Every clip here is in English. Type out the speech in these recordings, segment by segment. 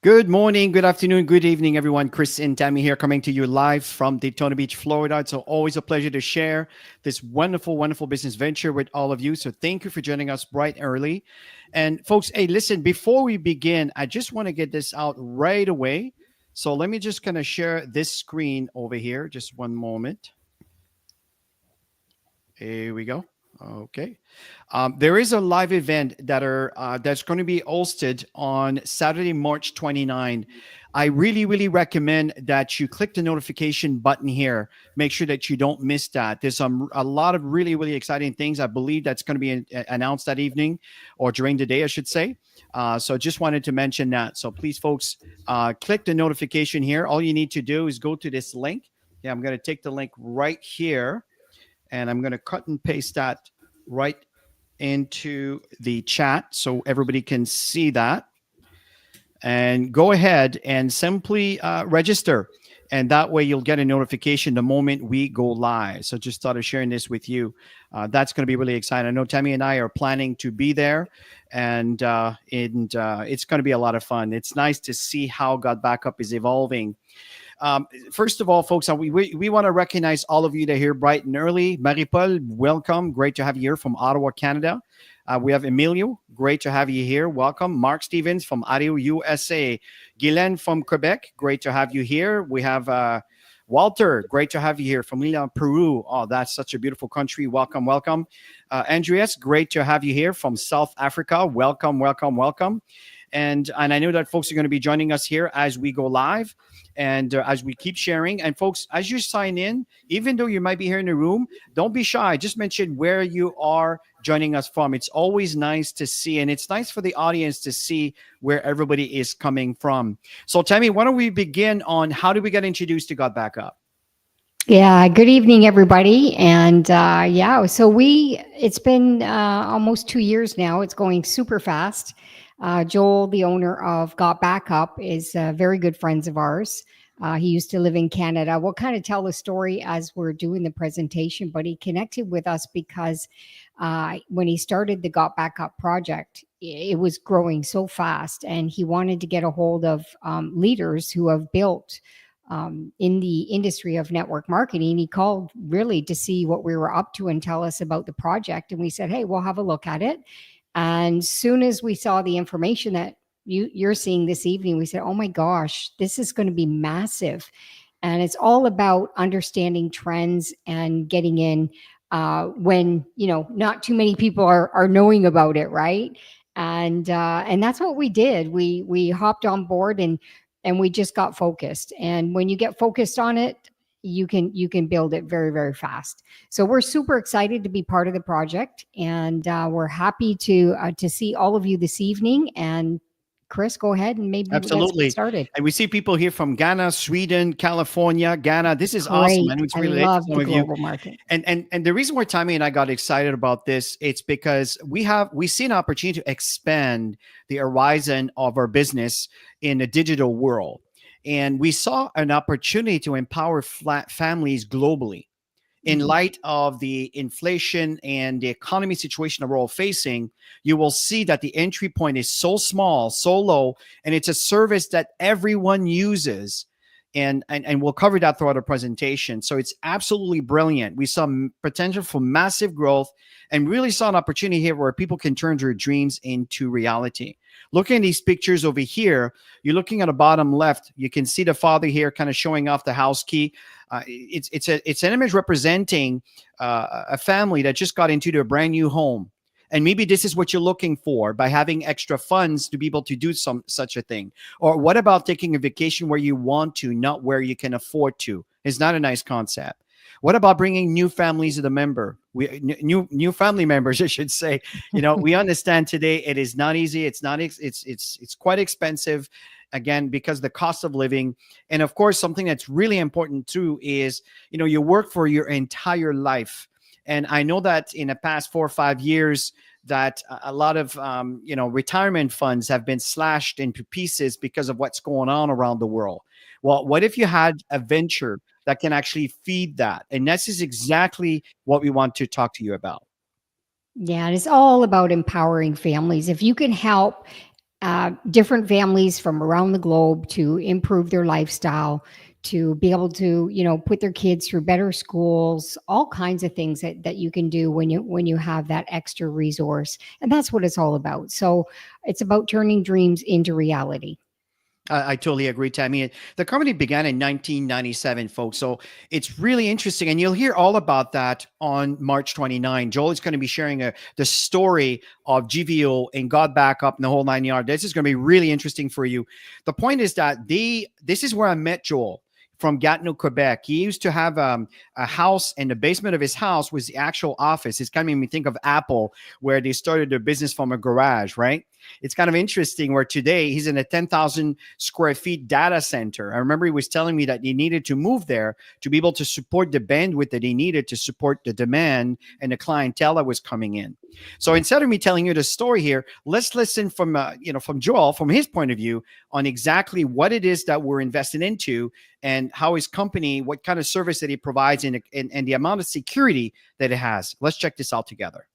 Good morning, good afternoon, good evening, everyone. Chris and Tammy here coming to you live from Daytona Beach, Florida. It's always a pleasure to share this wonderful, wonderful business venture with all of you. So thank you for joining us bright and early. And folks, hey, listen, before we begin, I just want to get this out right away. So let me just kind of share this screen over here. Just one moment. Here we go. Okay. There is a live event that's going to be hosted on Saturday, March 29. I really, really recommend that you click the notification button here. Make sure that you don't miss that. There's a lot of really, really exciting things. I believe that's going to be announced that evening or during the day, I should say. So just wanted to mention that. So please, folks, click the notification here. All you need to do is go to this link. Yeah, I'm going to take the link right here and I'm going to cut and paste that right into the chat so everybody can see that. And go ahead and simply register. And that way you'll get a notification the moment we go live. So just started sharing this with you. That's going to be really exciting. I know Tammy and I are planning to be there, and it's going to be a lot of fun. It's nice to see how GotBackup is evolving. First of all, folks, we want to recognize all of you that are here bright and early. Marie-Paul, welcome. Great to have you here from Ottawa, Canada. We have Emilio. Great to have you here. Welcome. Mark Stevens from Ontario, USA. Guylaine from Quebec. Great to have you here. We have Walter. Great to have you here from Lima, Peru. Oh, that's such a beautiful country. Welcome, welcome. Andreas, great to have you here from South Africa. Welcome, welcome, welcome. And I know that folks are going to be joining us here as we go live and as we keep sharing. And folks, as you sign in, even though you might be here in the room, don't be shy. Just mention where you are joining us from. It's always nice to see, and it's nice for the audience to see where everybody is coming from. So Tammy, why don't we begin on how do we get introduced to GotBackup? Yeah, good evening, everybody. And it's been almost 2 years now. It's going super fast. Joel, the owner of GotBackup, is very good friends of ours. He used to live in Canada. We'll kind of tell the story as we're doing the presentation, but he connected with us because when he started the GotBackup project, it was growing so fast, and he wanted to get a hold of leaders who have built in the industry of network marketing. He called really to see what we were up to and tell us about the project. And we said, hey, we'll have a look at it. And soon as we saw the information that you're seeing this evening, we said, oh my gosh, this is going to be massive. And it's all about understanding trends and getting in when, not too many people are knowing about it, right? And that's what we did. We hopped on board and we just got focused. And when you get focused on it, you can build it very, very fast. So we're super excited to be part of the project, and we're happy to see all of you this evening. And Chris, go ahead and maybe let's Absolutely. get started. And we see people here from Ghana, Sweden, California, Ghana. This is Great. awesome. I know it's really love some the of you. global market. And the reason why Tammy and I got excited about this, it's because we see an opportunity to expand the horizon of our business in the digital world. And we saw an opportunity to empower families globally. In light of the inflation and the economy situation that we're all facing, you will see that the entry point is so small, so low, and it's a service that everyone uses. And we'll cover that throughout our presentation. So it's absolutely brilliant. We saw potential for massive growth and really saw an opportunity here where people can turn their dreams into reality. Looking at these pictures over here, you're looking at the bottom left, you can see the father here kind of showing off the house key. It's an image representing a family that just got into their brand new home. And maybe this is what you're looking for by having extra funds to be able to do such a thing. Or what about taking a vacation where you want to, not where you can afford to? It's not a nice concept. What about bringing new families to the member? New family members, I should say. We understand today it is not easy. It's not. It's quite expensive. Again, because the cost of living. And of course, something that's really important too is, you work for your entire life. And I know that in the past 4 or 5 years that a lot of, retirement funds have been slashed into pieces because of what's going on around the world. Well, what if you had a venture that can actually feed that? And this is exactly what we want to talk to you about. Yeah, and it's all about empowering families. If you can help different families from around the globe to improve their lifestyle, to be able to, put their kids through better schools, all kinds of things that you can do when you have that extra resource. And that's what it's all about. So it's about turning dreams into reality. I totally agree, Tammy. The company began in 1997, folks. So it's really interesting. And you'll hear all about that on March 29. Joel is going to be sharing the story of GVO and GotBackup and the whole 9 yards. This is going to be really interesting for you. The point is that this is where I met Joel from Gatineau, Quebec. He used to have a house, and the basement of his house was the actual office. It's kind of made me think of Apple, where they started their business from a garage, right? It's kind of interesting where today he's in a 10,000 square feet data center. I remember he was telling me that he needed to move there to be able to support the bandwidth that he needed to support the demand and the clientele that was coming in. So instead of me telling you the story here, let's listen from from Joel, from his point of view, on exactly what it is that we're investing into and how his company, what kind of service that he provides, and the amount of security that it has. Let's check this out together.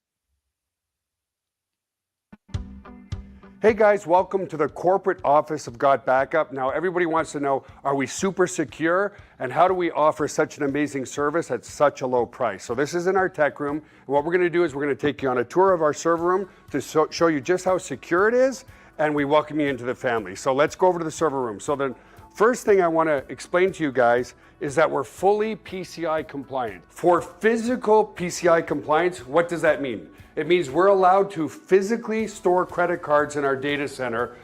Hey guys, welcome to the corporate office of GotBackup. Now everybody wants to know, are we super secure? And how do we offer such an amazing service at such a low price? So this is in our tech room. And what we're gonna do is we're gonna take you on a tour of our server room to show you just how secure it is, and we welcome you into the family. So let's go over to the server room. So the first thing I wanna explain to you guys is that we're fully PCI compliant. For physical PCI compliance, what does that mean? It means we're allowed to physically store credit cards in our data center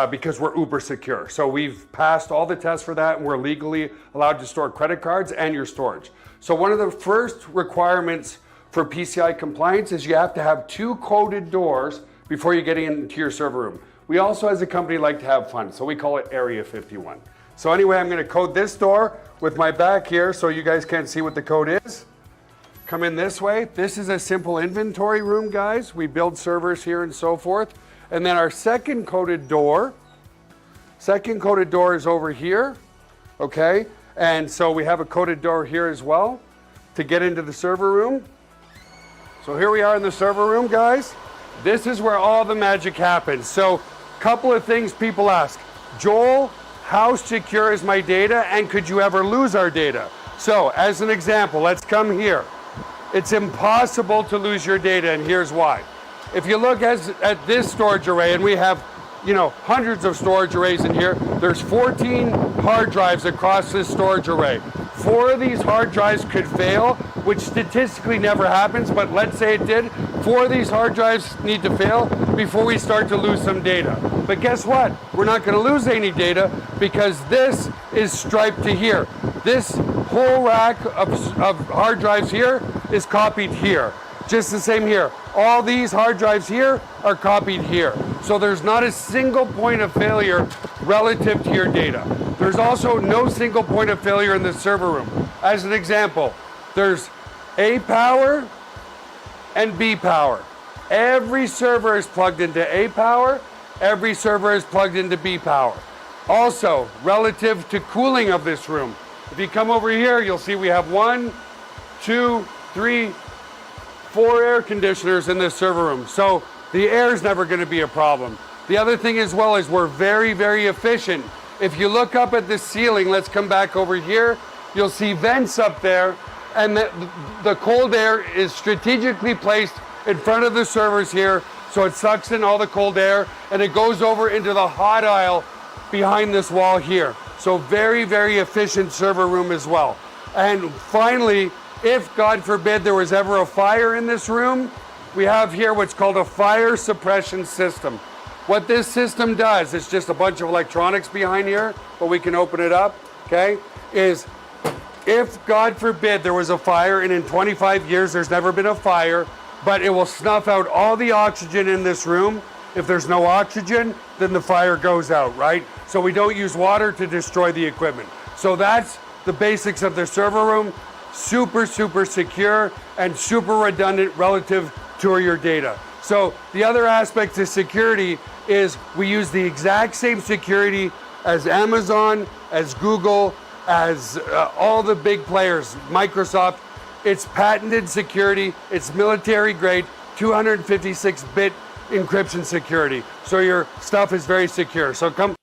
because we're uber secure. So we've passed all the tests for that, and we're legally allowed to store credit cards and your storage. So one of the first requirements for PCI compliance is you have to have 2 coded doors before you get into your server room. We also, as a company, like to have fun, so we call it Area 51. So anyway, I'm gonna code this door with my back here so you guys can't see what the code is. Come in this way. This is a simple inventory room, guys. We build servers here and so forth. And then our second coded door is over here, okay? And so we have a coded door here as well to get into the server room. So here we are in the server room, guys. This is where all the magic happens. So a couple of things people ask. Joel, how secure is my data, and could you ever lose our data? So as an example, let's come here. It's impossible to lose your data, and here's why. If you look at this storage array, and we have hundreds of storage arrays in here, there's 14 hard drives across this storage array. 4 of these hard drives could fail, which statistically never happens, but let's say it did. 4 of these hard drives need to fail before we start to lose some data. But guess what? We're not going to lose any data because this is striped to here. This whole rack of hard drives here is copied here. Just the same here. All these hard drives here are copied here. So there's not a single point of failure relative to your data. There's also no single point of failure in the server room. As an example, there's A power and B power. Every server is plugged into A power. Every server is plugged into B power. Also, relative to cooling of this room, if you come over here, you'll see we have 1, 2, 3, 4 air conditioners in this server room. So the air is never going to be a problem. The other thing as well is we're very, very efficient. If you look up at the ceiling, let's come back over here, you'll see vents up there, and the cold air is strategically placed in front of the servers here, so it sucks in all the cold air, and it goes over into the hot aisle behind this wall here. So very, very efficient server room as well. And finally, if God forbid there was ever a fire in this room, we have here what's called a fire suppression system. What this system does, it's just a bunch of electronics behind here, but we can open it up, okay, is if God forbid there was a fire, and in 25 years there's never been a fire, but it will snuff out all the oxygen in this room. If there's no oxygen, then the fire goes out, right? So we don't use water to destroy the equipment. So that's the basics of the server room. Super, super secure and super redundant relative to your data. So the other aspect to security is we use the exact same security as Amazon, as Google, as all the big players, Microsoft. It's patented security, it's military grade, 256-bit encryption security. So your stuff is very secure. So come.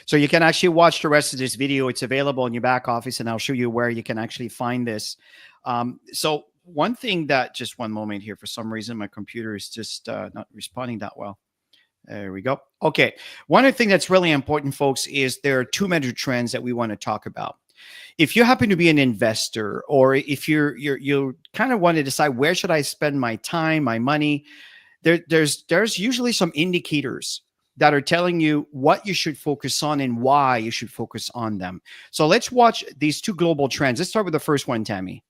So you can actually watch the rest of this video. It's available in your back office, and I'll show you where you can actually find this. So one thing that, just one moment here, for some reason, my computer is just not responding that well. There we go. Okay. One of the things that's really important, folks, is there are two major trends that we want to talk about. If you happen to be an investor, or if you kind of want to decide where should I spend my time, my money, there's usually some indicators that are telling you what you should focus on and why you should focus on them. So let's watch these two global trends. Let's start with the first one, Tammy.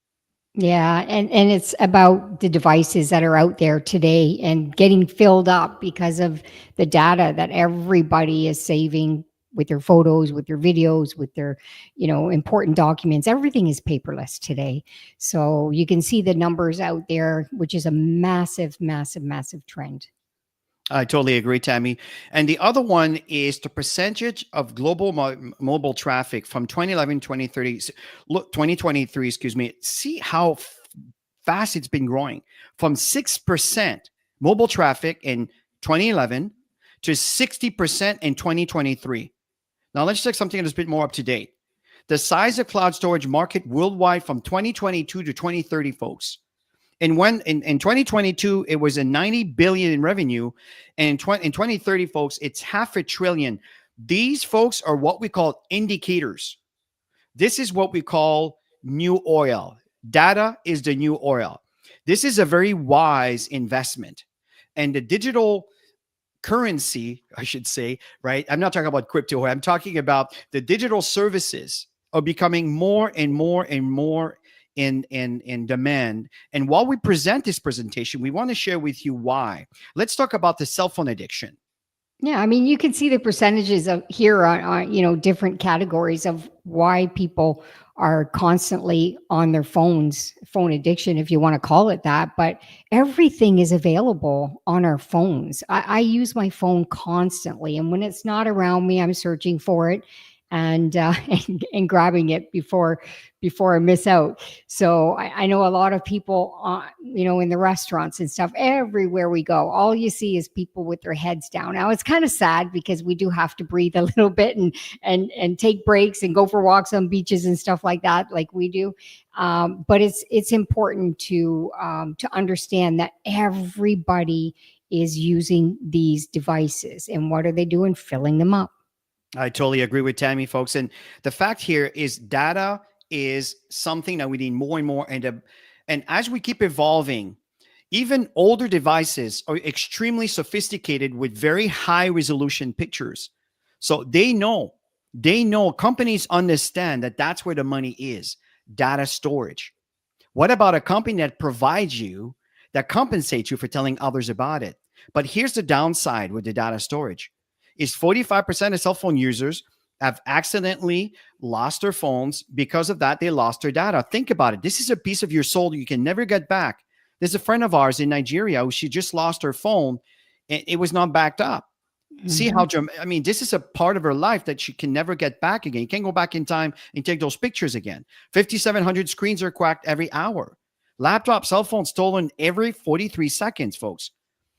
Yeah, and it's about the devices that are out there today and getting filled up because of the data that everybody is saving with their photos, with their videos, with their, important documents. Everything is paperless today. So you can see the numbers out there, which is a massive, massive, massive trend. I totally agree, Tammy. And the other one is the percentage of global mobile traffic from 2011, 2030, look, 2023, excuse me. See how fast it's been growing from 6% mobile traffic in 2011 to 60% in 2023. Now let's check something that's a bit more up to date. The size of cloud storage market worldwide from 2022 to 2030, folks. And when in 2022, it was a 90 billion in revenue. And in 2030, folks, it's $500 billion. These folks are what we call indicators. This is what we call new oil. Data is the new oil. This is a very wise investment. And the digital currency, I should say, right? I'm not talking about crypto. I'm talking about the digital services are becoming more and more and more in demand. And while we present this presentation, we want to share with you why. Let's talk about the cell phone addiction. Yeah, I mean, you can see the percentages of here on different categories of why people are constantly on their phones, phone addiction, if you want to call it that. But everything is available on our phones. I use my phone constantly, and when it's not around me, I'm searching for it and grabbing it before I miss out. So I know a lot of people, in the restaurants and stuff, everywhere we go, all you see is people with their heads down. Now it's kind of sad because we do have to breathe a little bit and take breaks and go for walks on beaches and stuff like that, like we do. But it's important to understand that everybody is using these devices, and what are they doing? Filling them up. I totally agree with Tammy, folks. And the fact here is data is something that we need more and more. And as we keep evolving, even older devices are extremely sophisticated with very high resolution pictures. So they know, companies understand that that's where the money is, data storage. What about a company that provides you, that compensates you for telling others about it? But here's the downside with the data storage. Is 45% of cell phone users have accidentally lost their phones. Because of that, they lost their data. Think about it. This is a piece of your soul you can never get back. There's a friend of ours in Nigeria who she just lost her phone and it was not backed up. Mm-hmm. See how, this is a part of her life that she can never get back again. You can't go back in time and take those pictures again. 5,700 screens are cracked every hour. Laptop, cell phone stolen every 43 seconds, folks.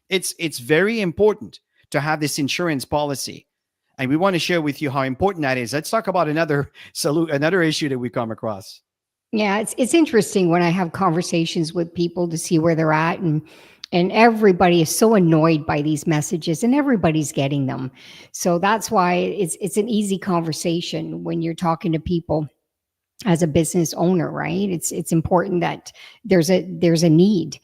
It's very important to have this insurance policy. And we want to share with you how important that is. Let's talk about another issue that we come across. Yeah, it's interesting when I have conversations with people to see where they're at, and everybody is so annoyed by these messages, and everybody's getting them. So that's why it's an easy conversation when you're talking to people as a business owner, right? It's important that there's a need.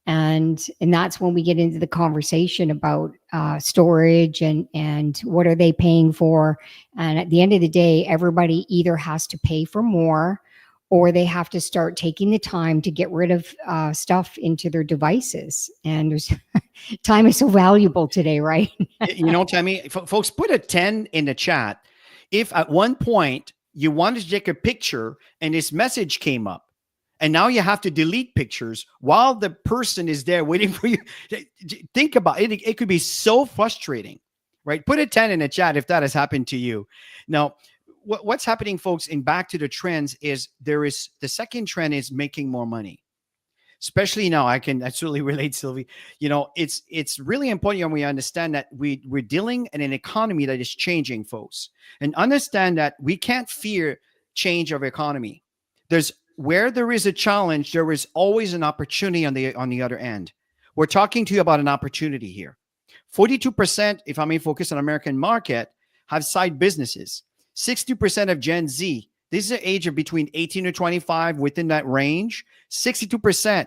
And that's when we get into the conversation about storage and what are they paying for. And at the end of the day, everybody either has to pay for more, or they have to start taking the time to get rid of stuff into their devices. And there's time is so valuable today, right? Tammy, folks, put a 10 in the chat if at one point you wanted to take a picture and this message came up, and now you have to delete pictures while the person is there waiting for you. Think about it. It could be so frustrating, right? Put a 10 in the chat if that has happened to you. Now, what's happening, folks, in back to the trends is the second trend is making more money. especially now. I can absolutely relate, Sylvie. It's really important when we understand that we're dealing in an economy that is changing, folks, and understand that we can't fear change of economy. There's where there is a challenge, there is always an opportunity on the other end. We're talking to you about an opportunity here. 42%, if I may focus on American market, have side businesses. 60% of Gen Z, this is the age of between 18 to 25, within that range. 62%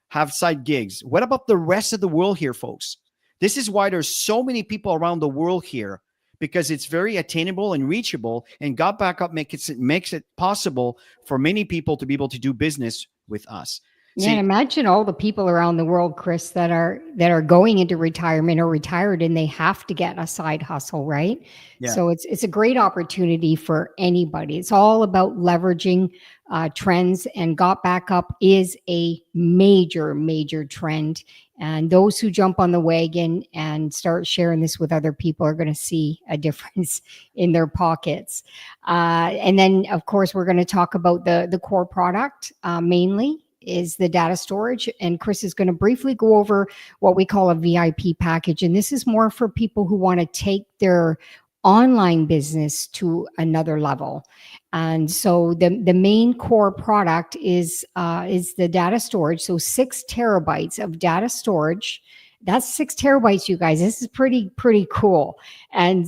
have side gigs. What about the rest of the world here, folks? This is why there's so many people around the world here, because it's very attainable and reachable, and GotBackup makes it possible for many people to be able to do business with us. Yeah, and imagine all the people around the world, Chris, that are going into retirement or retired, and they have to get a side hustle, right? Yeah. So it's a great opportunity for anybody. It's all about leveraging trends, and GotBackup is a major trend. And those who jump on the wagon and start sharing this with other people are going to see a difference in their pockets. And then, of course, we're going to talk about the core product mainly. Is the data storage, and Chris is going to briefly go over what we call a VIP package, and this is more for people who want to take their online business to another level. And so the main core product is the data storage. So 6 terabytes of data storage. That's 6 terabytes, you guys. This is pretty cool. And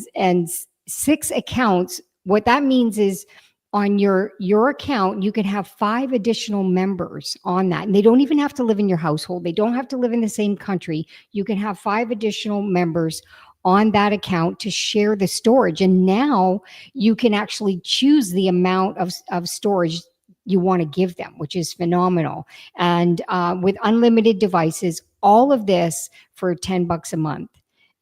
6 accounts. What that means is, on your account, you can have 5 additional members on that. And they don't even have to live in your household. They don't have to live in the same country. You can have 5 additional members on that account to share the storage. And now you can actually choose the amount of storage you want to give them, which is phenomenal. And with unlimited devices, all of this for $10 a month.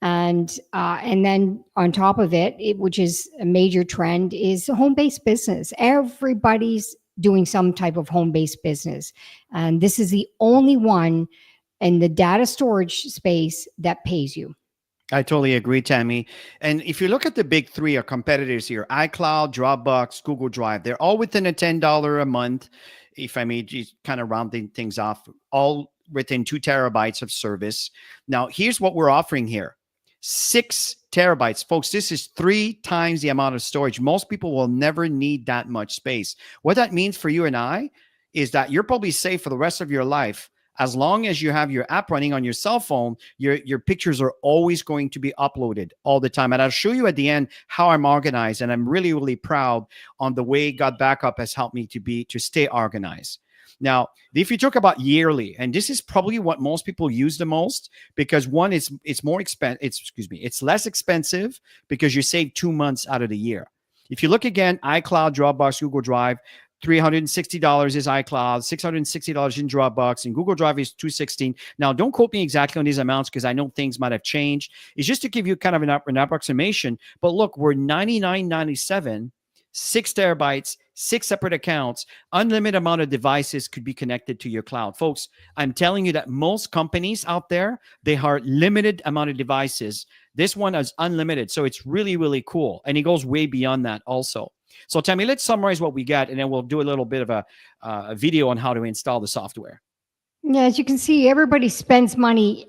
And then on top of it, which is a major trend, is home-based business. Everybody's doing some type of home-based business. And this is the only one in the data storage space that pays you. I totally agree, Tammy. And if you look at the big 3 are competitors here, iCloud, Dropbox, Google Drive, they're all within a $10 a month, if I may just kind of rounding things off, all within 2 terabytes of service. Now, here's what we're offering here. 6 terabytes, folks. This is 3 times the amount of storage. Most people will never need that much space. What that means for you and I is that you're probably safe for the rest of your life. As long as you have your app running on your cell phone, your pictures are always going to be uploaded all the time. And I'll show you at the end how I'm organized. And I'm really proud on the way GotBackup has helped me to stay organized. Now, if you talk about yearly, and this is probably what most people use the most, because one, it's less expensive because you save 2 months out of the year. If you look again, iCloud, Dropbox, Google Drive, $360 is iCloud, $660 in Dropbox, and Google Drive is $216. Now, don't quote me exactly on these amounts because I know things might have changed. It's just to give you kind of an approximation. But look, we're $99.97, 6 terabytes, 6 separate accounts, unlimited amount of devices could be connected to your cloud. Folks, I'm telling you that most companies out there, they are limited amount of devices. This one is unlimited. So it's really cool. And it goes way beyond that also. So Tammy, let's summarize what we got, and then we'll do a little bit of a video on how to install the software. Yeah, as you can see, everybody spends money,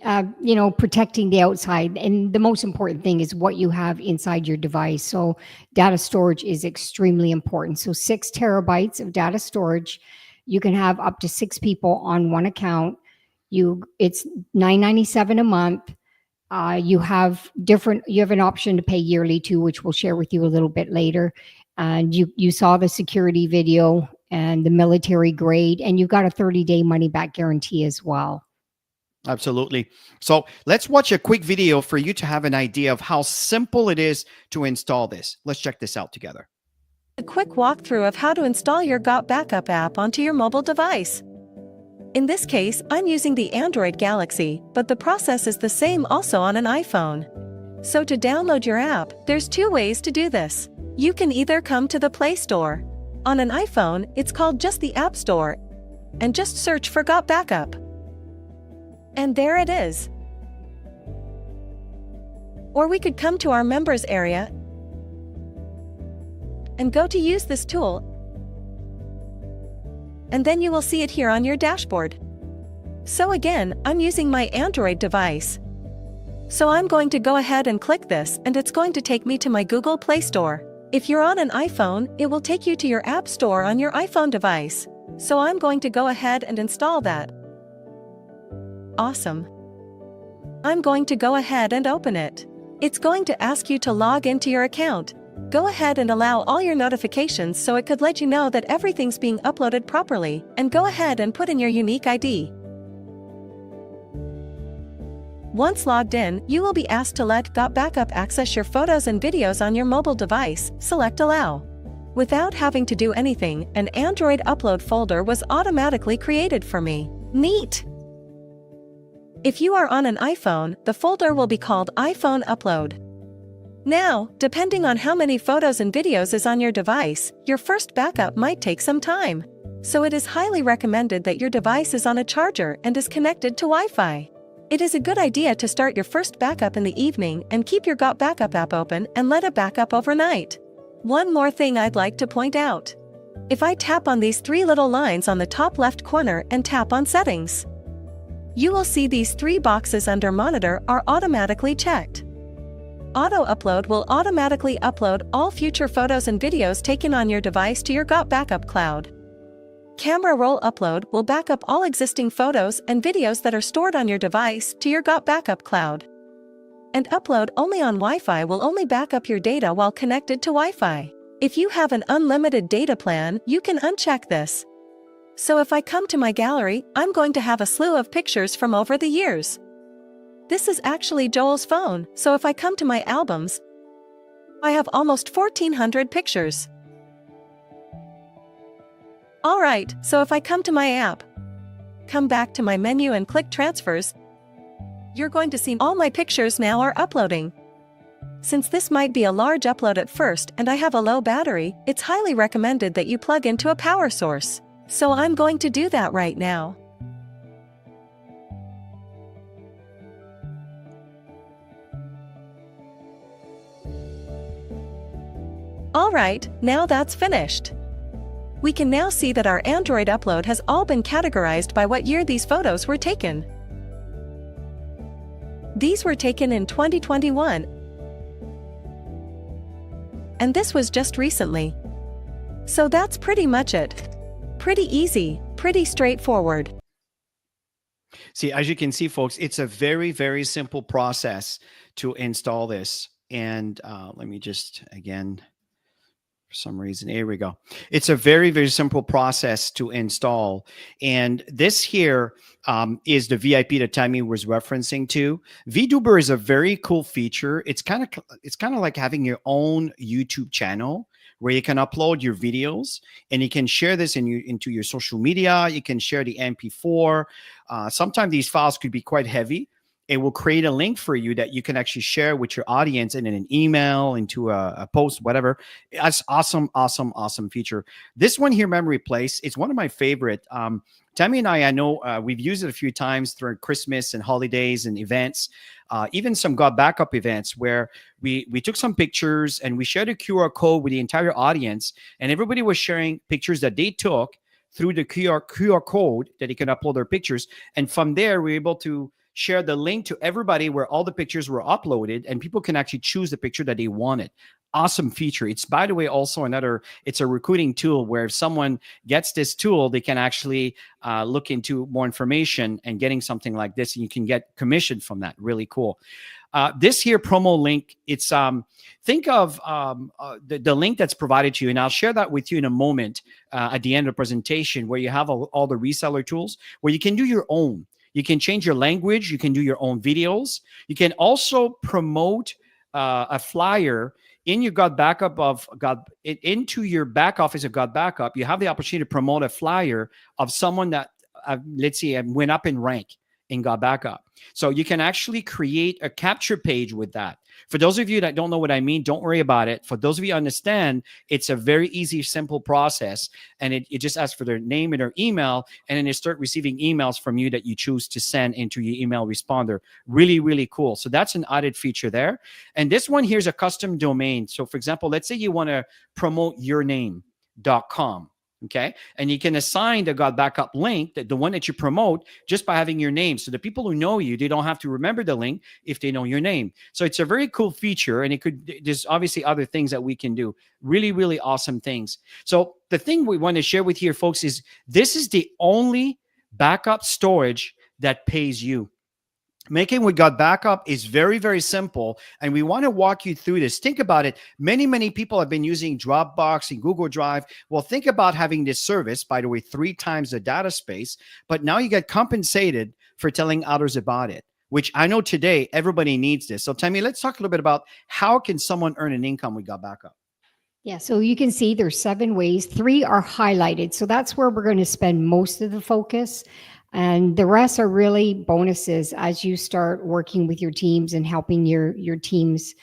protecting the outside. And the most important thing is what you have inside your device. So data storage is extremely important. So 6 terabytes of data storage, you can have up to 6 people on one account. It's $9.97 a month. You have an option to pay yearly too, which we'll share with you a little bit later. And you saw the security video and the military grade, and you've got a 30-day money-back guarantee as well. Absolutely. So let's watch a quick video for you to have an idea of how simple it is to install this. Let's check this out together. A quick walkthrough of how to install your GotBackup app onto your mobile device. In this case, I'm using the Android Galaxy, but the process is the same also on an iPhone. So to download your app, there's 2 ways to do this. You can either come to the Play Store. On an iPhone, it's called just the App Store, and just search for GotBackup. And there it is. Or we could come to our members area and go to use this tool, and then you will see it here on your dashboard. So again, I'm using my Android device. So I'm going to go ahead and click this, and it's going to take me to my Google Play Store. If you're on an iPhone, it will take you to your App Store on your iPhone device. So I'm going to go ahead and install that. Awesome. I'm going to go ahead and open it. It's going to ask you to log into your account. Go ahead and allow all your notifications so it could let you know that everything's being uploaded properly, and go ahead and put in your unique ID. Once logged in, you will be asked to let GotBackup access your photos and videos on your mobile device. Select Allow. Without having to do anything, an Android upload folder was automatically created for me. Neat! If you are on an iPhone, the folder will be called iPhone Upload. Now, depending on how many photos and videos is on your device, your first backup might take some time. So it is highly recommended that your device is on a charger and is connected to Wi-Fi. It is a good idea to start your first backup in the evening and keep your GotBackup app open and let it back up overnight. One more thing I'd like to point out. If I tap on these three little lines on the top left corner and tap on Settings, you will see these three boxes under Monitor are automatically checked. Auto Upload will automatically upload all future photos and videos taken on your device to your GotBackup cloud. Camera Roll Upload will back up all existing photos and videos that are stored on your device to your GotBackup cloud. And Upload Only on Wi-Fi will only back up your data while connected to Wi-Fi. If you have an unlimited data plan, you can uncheck this. So if I come to my gallery, I'm going to have a slew of pictures from over the years. This is actually Joel's phone, so if I come to my albums, I have almost 1,400 pictures. Alright, so if I come to my app, come back to my menu and click Transfers, you're going to see all my pictures now are uploading. Since this might be a large upload at first and I have a low battery, it's highly recommended that you plug into a power source. So I'm going to do that right now. Alright, now that's finished. We can now see that our Android upload has all been categorized by what year these photos were taken. These were taken in 2021. And this was just recently. So that's pretty much it. Pretty easy, pretty straightforward. See, as you can see, folks, it's a very, very simple process to install this. And let me just, again, for some reason, here we go. It's a very, very simple process to install. And this here is the VIP that Tammy was referencing to. VTuber is a very cool feature. It's kind of like having your own YouTube channel where you can upload your videos and you can share this into your social media. You can share the MP4. Sometimes these files could be quite heavy. It will create a link for you that you can actually share with your audience and in an email, into a post, whatever. That's awesome, awesome, awesome feature. This one here, Memory Place, it's one of my favorite. Tammy and I know we've used it a few times through Christmas and holidays and events, even some GotBackup events where we took some pictures and we shared a QR code with the entire audience, and everybody was sharing pictures that they took through the QR code that they can upload their pictures. And from there, we're able to share the link to everybody where all the pictures were uploaded, and people can actually choose the picture that they wanted. Awesome feature. It's, by the way, also it's a recruiting tool where if someone gets this tool, they can actually look into more information and getting something like this, and you can get commission from that. Really cool. This here promo link, it's think of the link that's provided to you, and I'll share that with you in a moment at the end of the presentation, where you have all the reseller tools where you can do your own. You can change your language. You can do your own videos. You can also promote a flyer in your into your back office of GotBackup. You have the opportunity to promote a flyer of someone that, let's say, went up in rank in GotBackup. So you can actually create a capture page with that. For those of you that don't know what I mean, don't worry about it. For those of you who understand, it's a very easy, simple process. And it just asks for their name and their email, and then they start receiving emails from you that you choose to send into your email responder. Really, really cool. So that's an added feature there. And this one here is a custom domain. So for example, let's say you want to promote yourname.com. Okay. And you can assign the GotBackup link, that the one that you promote, just by having your name. So the people who know you, they don't have to remember the link if they know your name. So it's a very cool feature. And there's obviously other things that we can do. Really, really awesome things. So the thing we want to share with you, folks, is this is the only backup storage that pays you. Making with GotBackup is very, very simple. And we want to walk you through this. Think about it. Many, many people have been using Dropbox and Google Drive. Well, think about having this service, by the way, 3 times the data space, but now you get compensated for telling others about it, which I know today everybody needs this. So Tammy, let's talk a little bit about how can someone earn an income with GotBackup? Yeah, so you can see there's 7 ways. 3 are highlighted. So that's where we're going to spend most of the focus. And the rest are really bonuses as you start working with your teams and helping your teams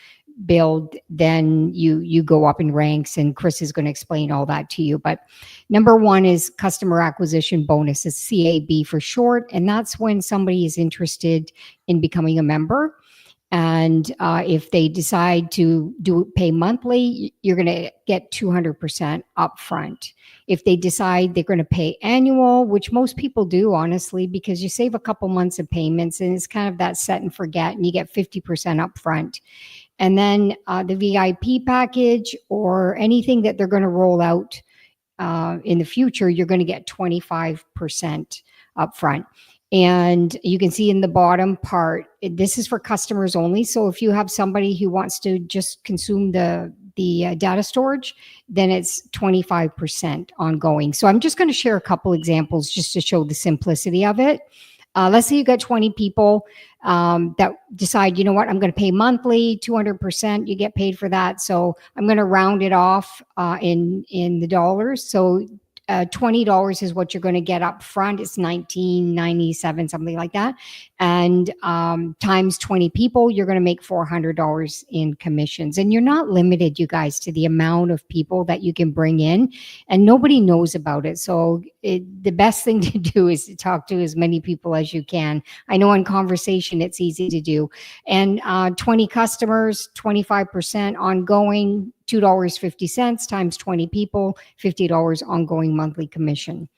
build. Then you go up in ranks, and Chris is going to explain all that to you. But number 1 is customer acquisition bonus. It's CAB for short. And that's when somebody is interested in becoming a member. And if they decide to pay monthly, you're going to get 200% upfront. If they decide they're going to pay annual, which most people do, honestly, because you save a couple months of payments, and it's kind of that set and forget, and you get 50% upfront. And then the VIP package or anything that they're going to roll out in the future, you're going to get 25% upfront. And you can see in the bottom part, this is for customers only. So if you have somebody who wants to just consume the data storage, then it's 25% ongoing. So I'm just going to share a couple examples just to show the simplicity of it. Let's say you got 20 people that decide, you know what, I'm going to pay monthly, 200%. You get paid for that. So I'm going to round it off in the dollars. So $20 is what you're going to get up front. It's $19.97, something like that. And times 20 people, you're going to make $400 in commissions. And you're not limited, you guys, to the amount of people that you can bring in. And nobody knows about it. So the best thing to do is to talk to as many people as you can. I know in conversation, it's easy to do. And 20 customers, 25% ongoing, $2.50 times 20 people, $50 ongoing monthly commission.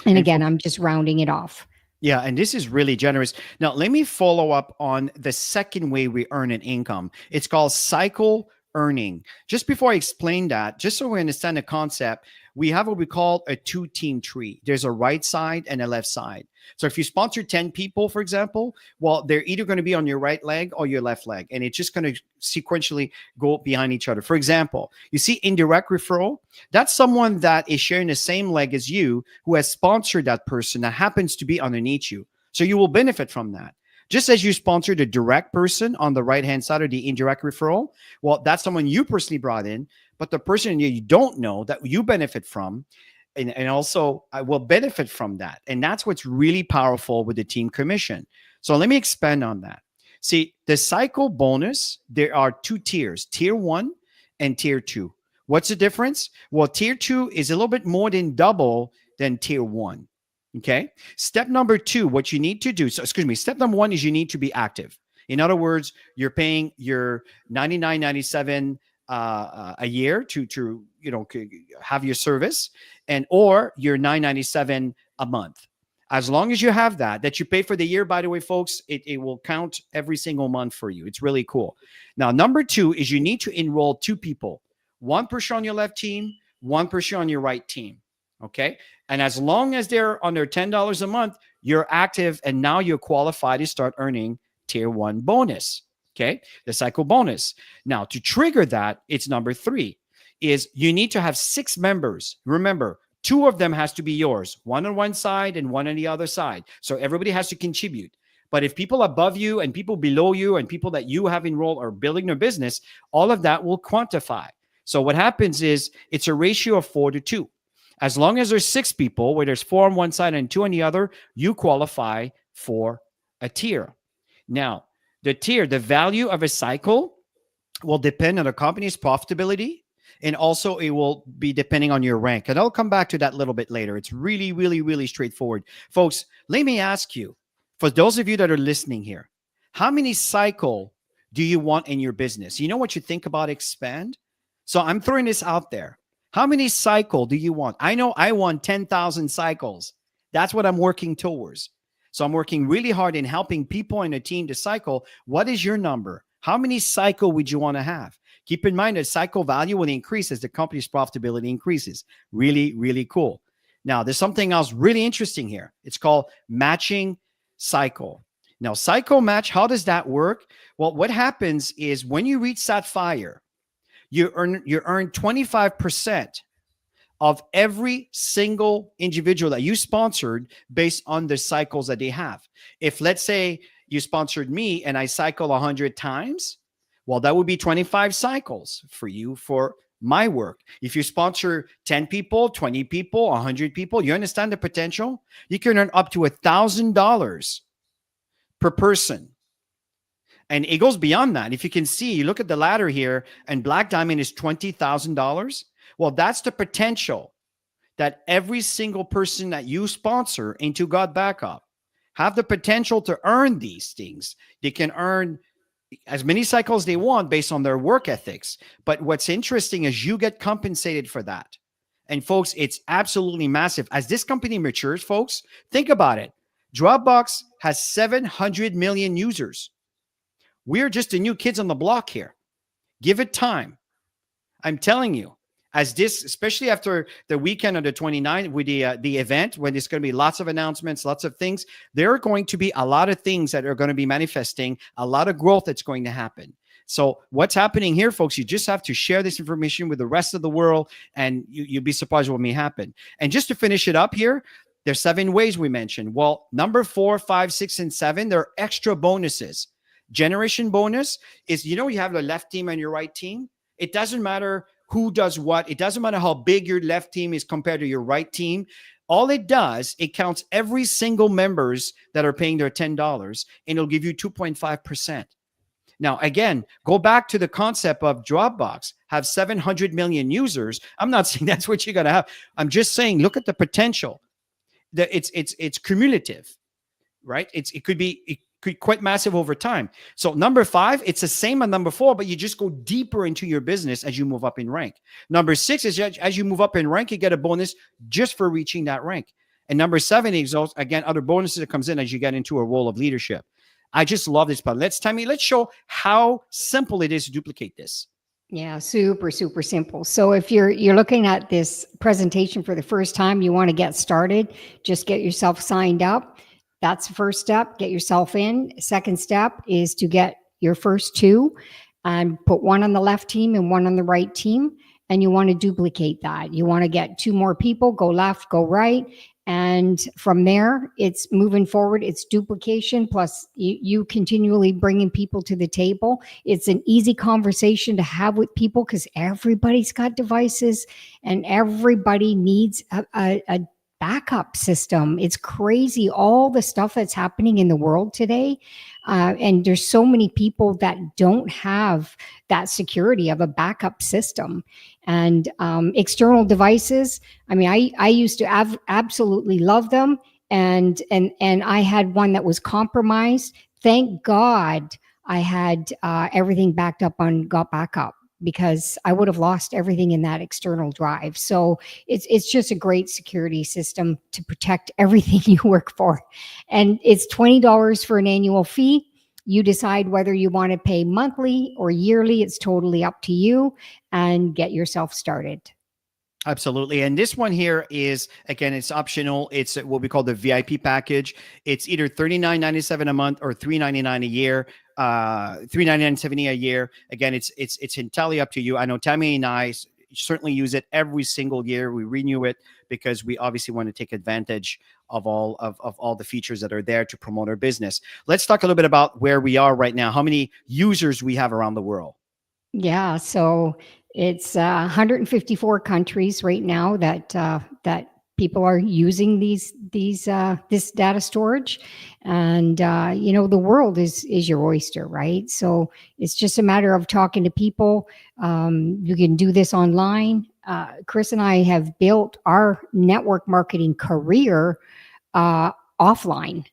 And again, I'm just rounding it off. Yeah, and this is really generous. Now, let me follow up on the second way we earn an income. It's called cycle earning. Just before I explain that, just so we understand the concept, we have what we call a 2-team tree. There's a right side and a left side. So if you sponsor 10 people, for example, well, they're either going to be on your right leg or your left leg, and it's just going to sequentially go behind each other. For example, you see indirect referral, that's someone that is sharing the same leg as you who has sponsored that person that happens to be underneath you. So you will benefit from that. Just as you sponsored a direct person on the right-hand side, or the indirect referral, well, that's someone you personally brought in, but the person you don't know that you benefit from, and also I will benefit from that. And that's what's really powerful with the team commission. So let me expand on that. See, the cycle bonus, there are 2 tiers, tier 1 and tier 2. What's the difference? Well, tier 2 is a little bit more than double than tier 1. Okay. Step number 2, what you need to do. So, step number 1 is you need to be active. In other words, you're paying your $99.97 a year to have your service, and or your $9.97 a month. As long as you have that you pay for the year, by the way, folks, it will count every single month for you. It's really cool. Now, number 2 is you need to enroll 2 people, 1 person on your left team, 1 person on your right team. Okay. And as long as they're under $10 a month, you're active, and now you're qualified to start earning tier 1 bonus. Okay. The cycle bonus. Now, to trigger that, it's number 3 is you need to have 6 members. Remember, 2 of them has to be yours, 1 on one side and 1 on the other side. So everybody has to contribute. But if people above you and people below you and people that you have enrolled are building their business, all of that will quantify. So what happens is it's a ratio of 4-2. As long as there's 6 people, where there's 4 on one side and 2 on the other, you qualify for a tier. Now, the value of a cycle will depend on the company's profitability, and also it will be depending on your rank. And I'll come back to that a little bit later. It's really, really, really straightforward. Folks, let me ask you, for those of you that are listening here, how many cycle do you want in your business? You know what you think about expand? So I'm throwing this out there. How many cycle do you want? I know I want 10,000 cycles. That's what I'm working towards. So I'm working really hard in helping people in a team to cycle. What is your number? How many cycle would you want to have? Keep in mind that cycle value will increase as the company's profitability increases. Really, really cool. Now, there's something else really interesting here. It's called matching cycle. Now, cycle match, how does that work? Well, what happens is when you reach Sapphire, you earn 25% of every single individual that you sponsored based on the cycles that they have. If, let's say, you sponsored me and I cycle 100 times, well, that would be 25 cycles for you for my work. If you sponsor 10 people, 20 people, 100 people, you understand the potential? You can earn up to $1,000 per person. And it goes beyond that. If you can see, you look at the ladder here, and Black Diamond is $20,000. Well, that's the potential that every single person that you sponsor into GotBackup have the potential to earn these things. They can earn as many cycles they want based on their work ethics. But what's interesting is you get compensated for that. And folks, it's absolutely massive. As this company matures, folks, think about it. Dropbox has 700 million users. We're just the new kids on the block here. Give it time. I'm telling you, as this, especially after the weekend of the 29th with the event, when there's going to be lots of announcements, lots of things, there are going to be a lot of things that are going to be manifesting, a lot of growth that's going to happen. So what's happening here, folks, you just have to share this information with the rest of the world, and you'll be surprised what may happen. And just to finish it up here, there's 7 ways we mentioned. Well, number 4, 5, 6, and 7, there are extra bonuses. Generation bonus is, you have the left team and your right team. It doesn't matter who does what. It doesn't matter how big your left team is compared to your right team. All it does, it counts every single members that are paying their $10, and it'll give you 2.5%. Now, again, go back to the concept of Dropbox, have 700 million users. I'm not saying that's what you're going to have. I'm just saying, look at the potential. It's cumulative, right? It could be quite massive over time. So number 5, it's the same on number 4, but you just go deeper into your business as you move up in rank. Number 6 is as you move up in rank, you get a bonus just for reaching that rank. And number 7 is also, again, other bonuses that comes in as you get into a role of leadership. I just love this part. Let's show how simple it is to duplicate this. Yeah, super, super simple. So if you're looking at this presentation for the first time, you want to get started, just get yourself signed up. That's the first step. Get yourself in. Second step is to get your first 2 and put one on the left team and one on the right team. And you want to duplicate that. You want to get 2 more people, go left, go right. And from there, it's moving forward. It's duplication plus you continually bringing people to the table. It's an easy conversation to have with people because everybody's got devices and everybody needs a backup system. It's crazy, all the stuff that's happening in the world today. And there's so many people that don't have that security of a backup system. And external devices, I mean, I used to absolutely love them. And I had one that was compromised. Thank God I had everything backed up on GotBackup, because I would have lost everything in that external drive. So it's just a great security system to protect everything you work for. And it's $20 for an annual fee. You decide whether you want to pay monthly or yearly. It's totally up to you, and get yourself started. Absolutely. And this one here is, again, it's optional. It's what we call the VIP package. It's either $39.97 a month or $3.99 a year, $399.70 a year. Again, it's entirely up to you. I know Tammy and I certainly use it every single year. We renew it because we obviously want to take advantage of all the features that are there to promote our business. Let's talk a little bit about where we are right now, how many users we have around the world. Yeah, so it's 154 countries right now that people are using this data storage, and the world is your oyster, right? So it's just a matter of talking to people. You can do this online. Chris and I have built our network marketing career offline.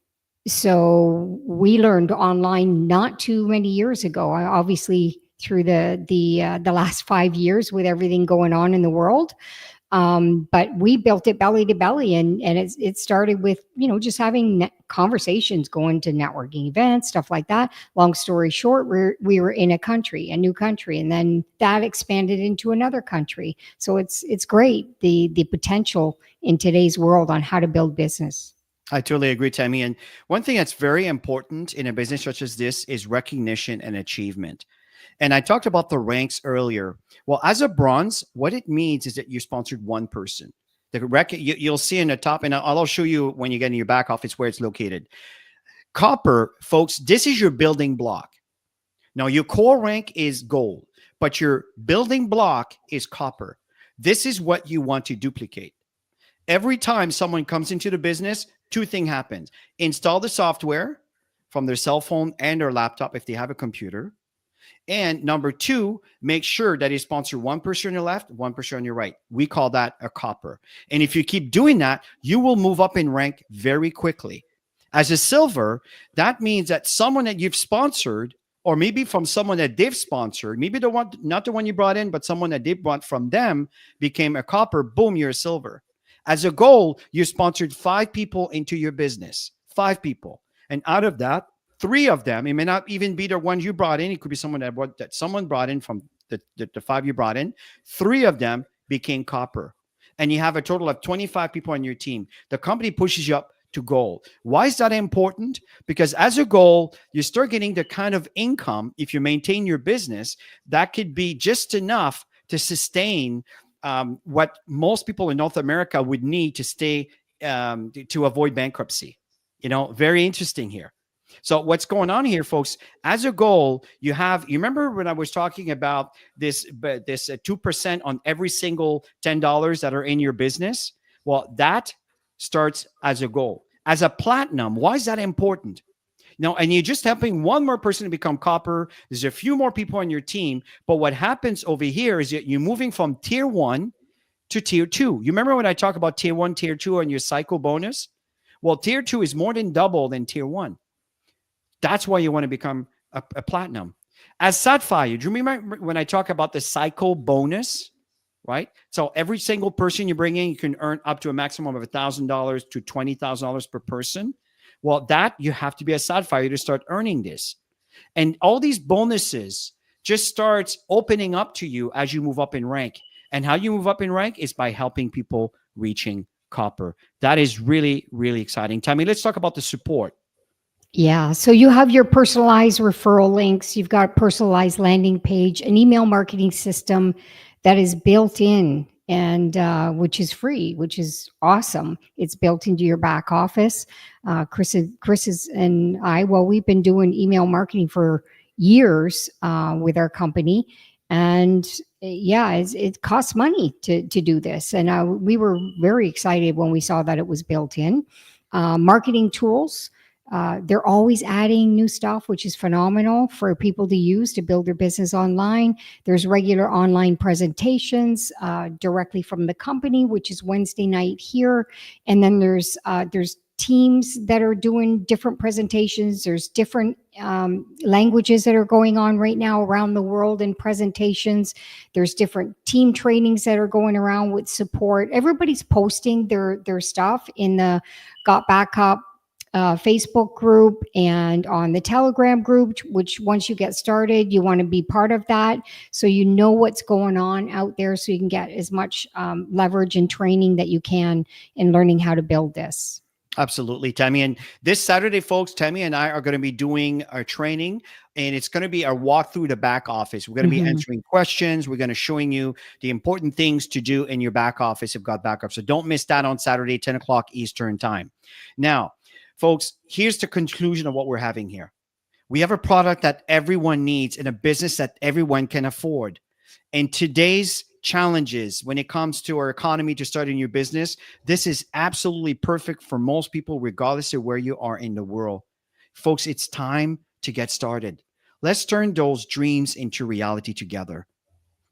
So we learned online not too many years ago. Obviously, through the last 5 years with everything going on in the world. But we built it belly to belly, and it started with, just having conversations, going to networking events, stuff like that. Long story short, we were in a new country, and then that expanded into another country. So it's great, the potential in today's world on how to build business. I totally agree, Tammy. And one thing that's very important in a business such as this is recognition and achievement. And I talked about the ranks earlier. Well, as a bronze, what it means is that you sponsored one person. You'll see in the top, and I'll show you when you get in your back office where it's located. Copper, folks, this is your building block. Now, your core rank is gold, but your building block is copper. This is what you want to duplicate. Every time someone comes into the business, two things happen. Install the software from their cell phone and their laptop if they have a computer. And number two, make sure that you sponsor one person on your left, one person on your right. We call that a copper. And if you keep doing that, you will move up in rank very quickly. As a silver, that means that someone that you've sponsored, or maybe from someone that they've sponsored, maybe the one, not the one you brought in, but someone that they brought from them became a copper, boom, you're a silver. As a gold, you sponsored 5 people into your business, 5 people. And out of that, 3 of them, it may not even be the ones you brought in. It could be someone that someone brought in from the 5 you brought in. 3 of them became copper. And you have a total of 25 people on your team. The company pushes you up to gold. Why is that important? Because as a gold, you start getting the kind of income, if you maintain your business, that could be just enough to sustain what most people in North America would need to stay, to avoid bankruptcy. Very interesting here. So what's going on here, folks, as a goal, you remember when I was talking about this 2% on every single $10 that are in your business? Well, that starts as a goal. As a platinum, why is that important? And you're just helping one more person to become copper. There's a few more people on your team. But what happens over here is that you're moving from tier 1 to tier 2. You remember when I talk about tier 1, tier 2 on your cycle bonus? Well, tier 2 is more than double than tier 1. That's why you want to become a platinum. As sapphire, do you remember when I talk about the cycle bonus, right? So every single person you bring in, you can earn up to a maximum of $1,000 to $20,000 per person. Well, that you have to be a sapphire to start earning this. And all these bonuses just starts opening up to you as you move up in rank. And how you move up in rank is by helping people reaching copper. That is really, really exciting. Tammy, let's talk about the support. Yeah. So you have your personalized referral links. You've got a personalized landing page, an email marketing system that is built in, and which is free, which is awesome. It's built into your back office. Chris and I, we've been doing email marketing for years with our company. And it costs money to do this. And we were very excited when we saw that it was built in. Marketing tools. They're always adding new stuff, which is phenomenal for people to use to build their business online. There's regular online presentations directly from the company, which is Wednesday night here. And then there's teams that are doing different presentations. There's different languages that are going on right now around the world in presentations. There's different team trainings that are going around with support. Everybody's posting their stuff in the GotBackup Facebook group and on the Telegram group, which once you get started, you want to be part of that. So you know what's going on out there, so you can get as much leverage and training that you can in learning how to build this. Absolutely, Tammy. And this Saturday, folks, Tammy and I are going to be doing our training, and it's going to be our walk through the back office. We're going to be answering questions. We're going to showing you the important things to do in your back office of GotBackup. So don't miss that on Saturday, 10 o'clock Eastern time. Now, folks, here's the conclusion of what we're having here. We have a product that everyone needs and a business that everyone can afford. And today's challenges when it comes to our economy to start a new business, this is absolutely perfect for most people, regardless of where you are in the world. Folks, it's time to get started. Let's turn those dreams into reality together.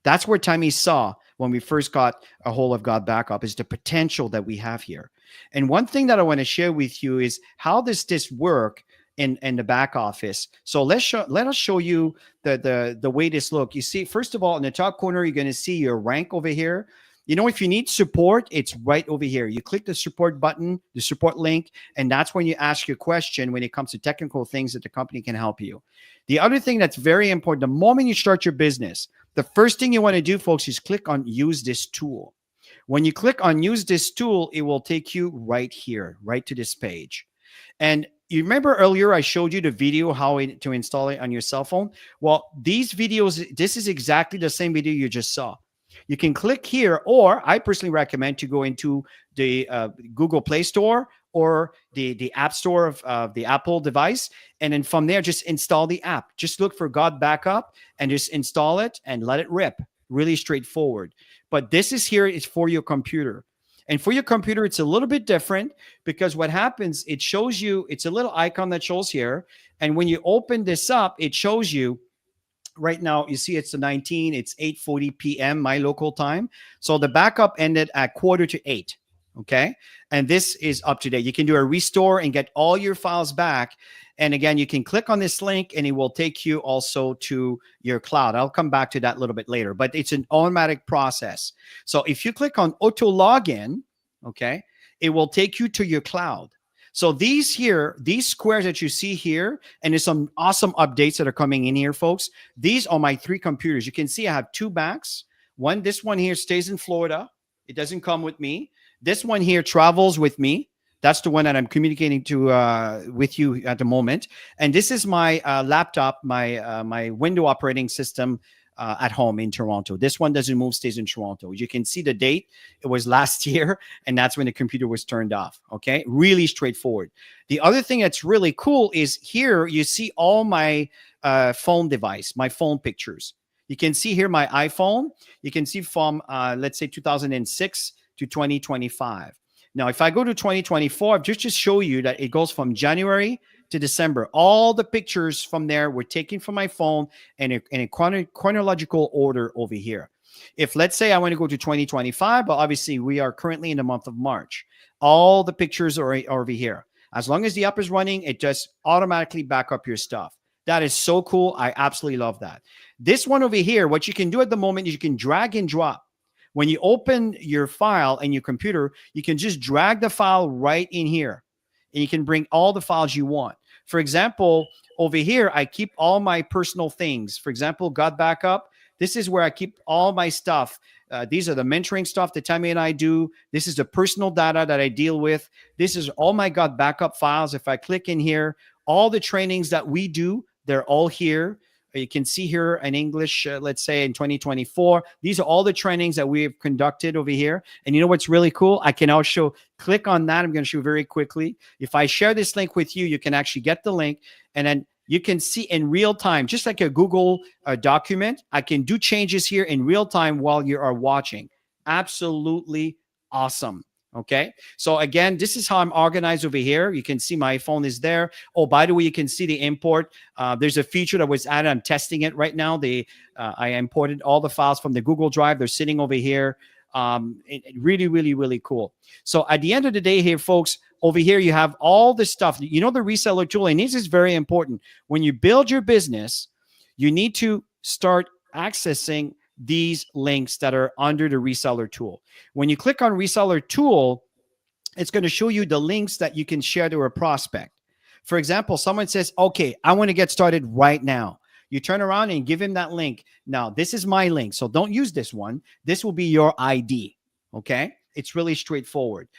That's where Tammy saw when we first got a hold of GotBackup, is the potential that we have here. And one thing that I want to share with you is how does this work in the back office. So let us show you the way this look. You see, first of all, in the top corner, you're going to see your rank over here. You know, if you need support, it's right over here. You click the support button, the support link, and that's when you ask your question when it comes to technical things that the company can help you. The other thing that's very important, the moment you start your business, the first thing you want to do, folks, is click on use this tool. When you click on use this tool, it will take you right here, right to this page. And you remember earlier I showed you the video to install it on your cell phone? Well, these videos, this is exactly the same video you just saw. You can click here, or I personally recommend to go into the Google Play Store or the App Store of the Apple device. And then from there, just install the app. Just look for GotBackup and just install it and let it rip. Really straightforward. But this is for your computer. And for your computer, it's a little bit different because what happens, it shows you, it's a little icon that shows here. And when you open this up, it shows you right now, you see it's the 19, it's 8:40 p.m. my local time. So the backup ended at 7:45. Okay. And this is up to date. You can do a restore and get all your files back. And again, you can click on this link and it will take you also to your cloud. I'll come back to that a little bit later, but it's an automatic process. So if you click on auto login, okay, it will take you to your cloud. So these squares that you see here, and there's some awesome updates that are coming in here, folks. These are my 3 computers. You can see I have 2 Macs. This one here stays in Florida. It doesn't come with me. This one here travels with me. That's the one that I'm communicating to with you at the moment. And this is my laptop, my Windows operating system at home in Toronto. This one doesn't move, stays in Toronto. You can see the date. It was last year, and that's when the computer was turned off. Okay, really straightforward. The other thing that's really cool is here you see all my phone device, my phone pictures. You can see here my iPhone. You can see from, let's say, 2006 to 2025. Now, if I go to 2024, just to show you that it goes from January to December. All the pictures from there were taken from my phone in a chronological order over here. If, let's say, I want to go to 2025, but obviously we are currently in the month of March. All the pictures are over here. As long as the app is running, it just automatically back up your stuff. That is so cool. I absolutely love that. This one over here, what you can do at the moment is you can drag and drop. When you open your file in your computer, you can just drag the file right in here. And you can bring all the files you want. For example, over here, I keep all my personal things. For example, GotBackup. This is where I keep all my stuff. These are the mentoring stuff that Tammy and I do. This is the personal data that I deal with. This is all my GotBackup files. If I click in here, all the trainings that we do, they're all here. You can see here in English, let's say in 2024, these are all the trainings that we have conducted over here. And you know what's really cool? I can also click on that. I'm going to show you very quickly. If I share this link with you, you can actually get the link and then you can see in real time, just like a Google document, I can do changes here in real time while you are watching. Absolutely awesome. Okay. So again, this is how I'm organized over here. You can see my phone is there. Oh, by the way, you can see the import. There's a feature that was added. I'm testing it right now. I imported all the files from the Google Drive. They're sitting over here. Really, really, really cool. So at the end of the day here, folks, over here, you have all this stuff. You know, the reseller tool, and this is very important. When you build your business, you need to start accessing these links that are under the reseller tool. When you click on reseller tool, it's going to show you the links that you can share to a prospect. For example, someone says, okay, I want to get started right now. You turn around and give him that link. Now, this is my link, so don't use this one. This will be your ID, okay? It's really straightforward.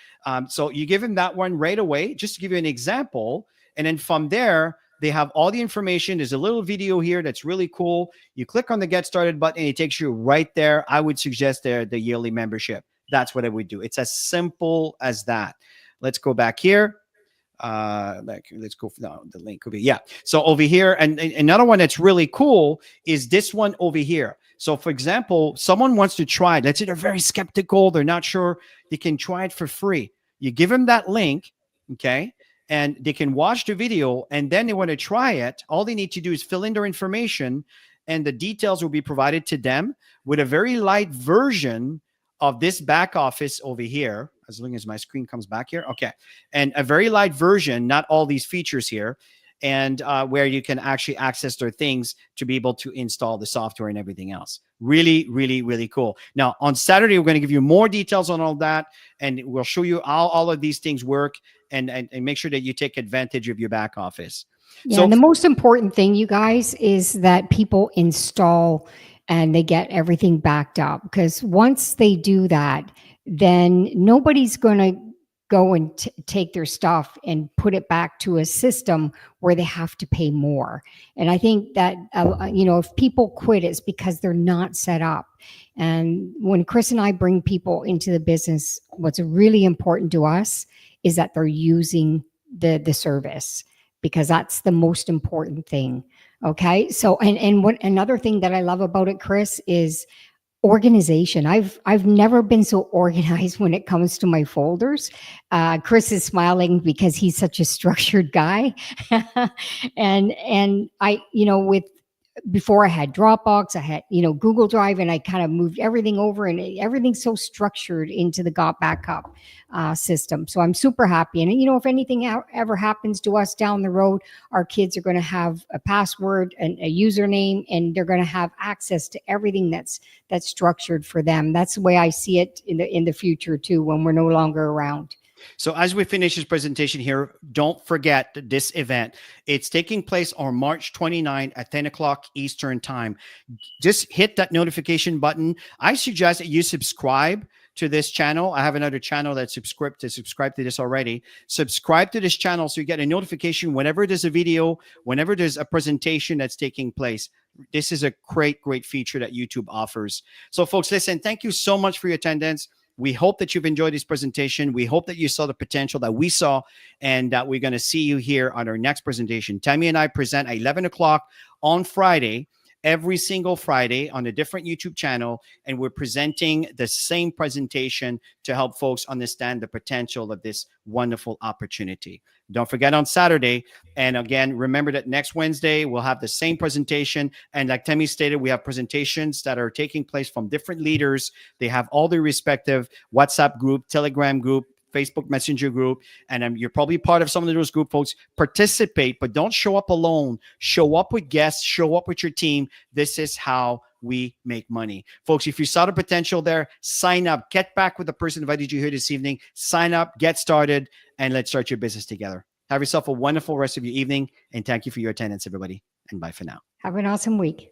So you give him that one right away, just to give you an example. And then from there, they have all the information. There's a little video here that's really cool. You click on the Get Started button, and it takes you right there. I would suggest the yearly membership. That's what I would do. It's as simple as that. Let's go back here. Let's go for the link over here. Yeah. So over here, and another one that's really cool is this one over here. So for example, someone wants to try it. Let's say they're very skeptical. They're not sure. They can try it for free. You give them that link, okay? And they can watch the video, and then they want to try it. All they need to do is fill in their information, and the details will be provided to them with a very light version of this back office over here, as long as my screen comes back here. Okay. And a very light version, not all these features here. and where you can actually access their things to be able to install the software and everything else. Really, really, really cool. Now, on Saturday, we're going to give you more details on all that, and we'll show you how all of these things work, and make sure that you take advantage of your back office. Yeah, So, and the most important thing, you guys, is that people install and they get everything backed up. Because once they do that, then nobody's going to go and take their stuff and put it back to a system where they have to pay more. And I think that, if people quit, it's because they're not set up. And when Chris and I bring people into the business, what's really important to us is that they're using the service, because that's the most important thing. Okay. So, and what another thing that I love about it, Chris, is organization. I've never been so organized when it comes to my folders. Chris is smiling because he's such a structured guy. and I, with before I had Dropbox, I had, Google Drive, and I kind of moved everything over, and everything's so structured into the GotBackup system. So I'm super happy. And, if anything ever happens to us down the road, our kids are going to have a password and a username, and they're going to have access to everything that's structured for them. That's the way I see it in the future too, when we're no longer around. So as we finish this presentation here, don't forget this event. It's taking place on March 29 at 10 o'clock Eastern time. Just hit that notification button. I suggest that you subscribe to this channel. I have another channel that's subscribe to this already. Subscribe to this channel so you get a notification whenever there's a video, whenever there's a presentation that's taking place. This is a great feature that YouTube offers. So folks, listen, thank you so much for your attendance. We hope that you've enjoyed this presentation. We hope that you saw the potential that we saw, and that we're going to see you here on our next presentation. Tammy and I present at 11 o'clock on Friday, every single Friday on a different YouTube channel, and we're presenting the same presentation to help folks understand the potential of this wonderful opportunity. Don't forget on Saturday. And again, remember that next Wednesday, we'll have the same presentation. And like Tammy stated, we have presentations that are taking place from different leaders. They have all their respective WhatsApp group, Telegram group, Facebook Messenger group, and you're probably part of some of those group. Folks, participate, but don't show up alone. Show up with guests, show up with your team. This is how we make money. Folks, if you saw the potential there, sign up. Get back with the person who invited you here this evening. Sign up, get started, and let's start your business together. Have yourself a wonderful rest of your evening, and thank you for your attendance, everybody, and bye for now. Have an awesome week.